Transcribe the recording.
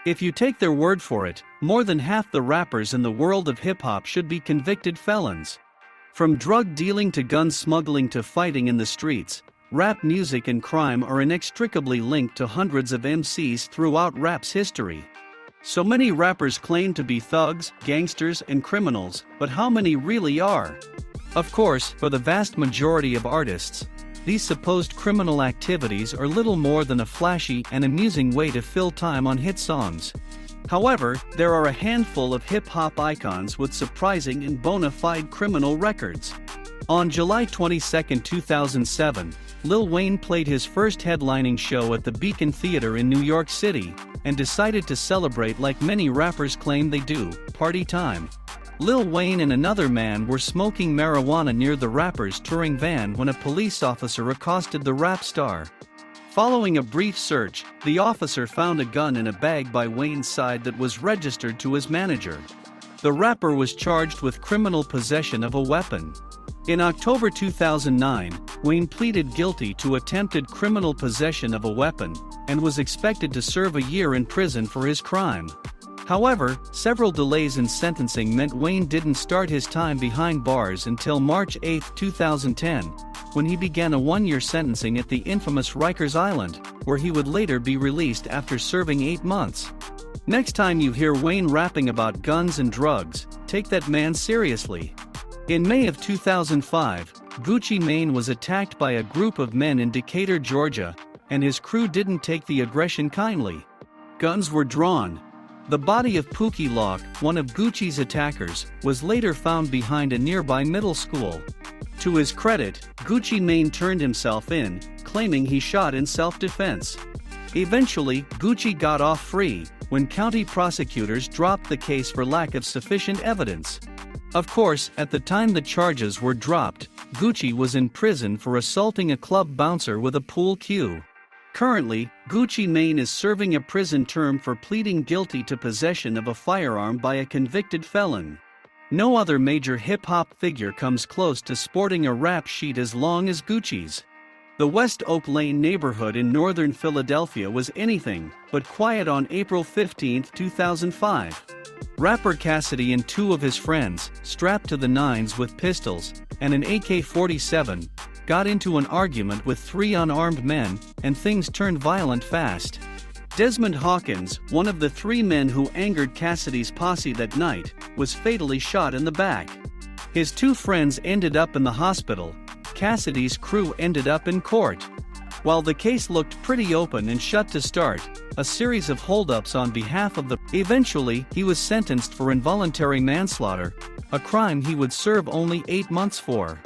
If you take their word for it, more than half the rappers in the world of hip-hop should be convicted felons. From drug dealing to gun smuggling to fighting in the streets, rap music and crime are inextricably linked to hundreds of MCs throughout rap's history. So many rappers claim to be thugs, gangsters, and criminals, but how many really are? Of course, for the vast majority of artists, these supposed criminal activities are little more than a flashy and amusing way to fill time on hit songs. However, there are a handful of hip-hop icons with surprising and bona fide criminal records. On July 22, 2007, Lil Wayne played his first headlining show at the Beacon Theater in New York City, and decided to celebrate like many rappers claim they do, party time. Lil Wayne and another man were smoking marijuana near the rapper's touring van when a police officer accosted the rap star. Following a brief search, the officer found a gun in a bag by Wayne's side that was registered to his manager. The rapper was charged with criminal possession of a weapon. In October 2009, Wayne pleaded guilty to attempted criminal possession of a weapon, and was expected to serve a year in prison for his crime. However, several delays in sentencing meant Wayne didn't start his time behind bars until March 8, 2010, when he began a one-year sentencing at the infamous Rikers Island, where he would later be released after serving 8 months. Next time you hear Wayne rapping about guns and drugs, take that man seriously. In May of 2005, Gucci Mane was attacked by a group of men in Decatur, Georgia, and his crew didn't take the aggression kindly. Guns were drawn. The body of Pookie Lock, one of Gucci's attackers, was later found behind a nearby middle school. To his credit, Gucci Mane turned himself in, claiming he shot in self-defense. Eventually, Gucci got off free, when county prosecutors dropped the case for lack of sufficient evidence. Of course, at the time the charges were dropped, Gucci was in prison for assaulting a club bouncer with a pool cue. Currently, Gucci Mane is serving a prison term for pleading guilty to possession of a firearm by a convicted felon. No other major hip-hop figure comes close to sporting a rap sheet as long as Gucci's. The West Oak Lane neighborhood in northern Philadelphia was anything but quiet on April 15, 2005. Rapper Cassidy and 2 of his friends, strapped to the nines with pistols and an AK-47, got into an argument with 3 unarmed men, and things turned violent fast. Desmond Hawkins, one of the 3 men who angered Cassidy's posse that night, was fatally shot in the back. His 2 friends ended up in the hospital. Cassidy's crew ended up in court. While the case looked pretty open and shut to start, a series of holdups on behalf of the... Eventually, he was sentenced for involuntary manslaughter, a crime he would serve only 8 months for.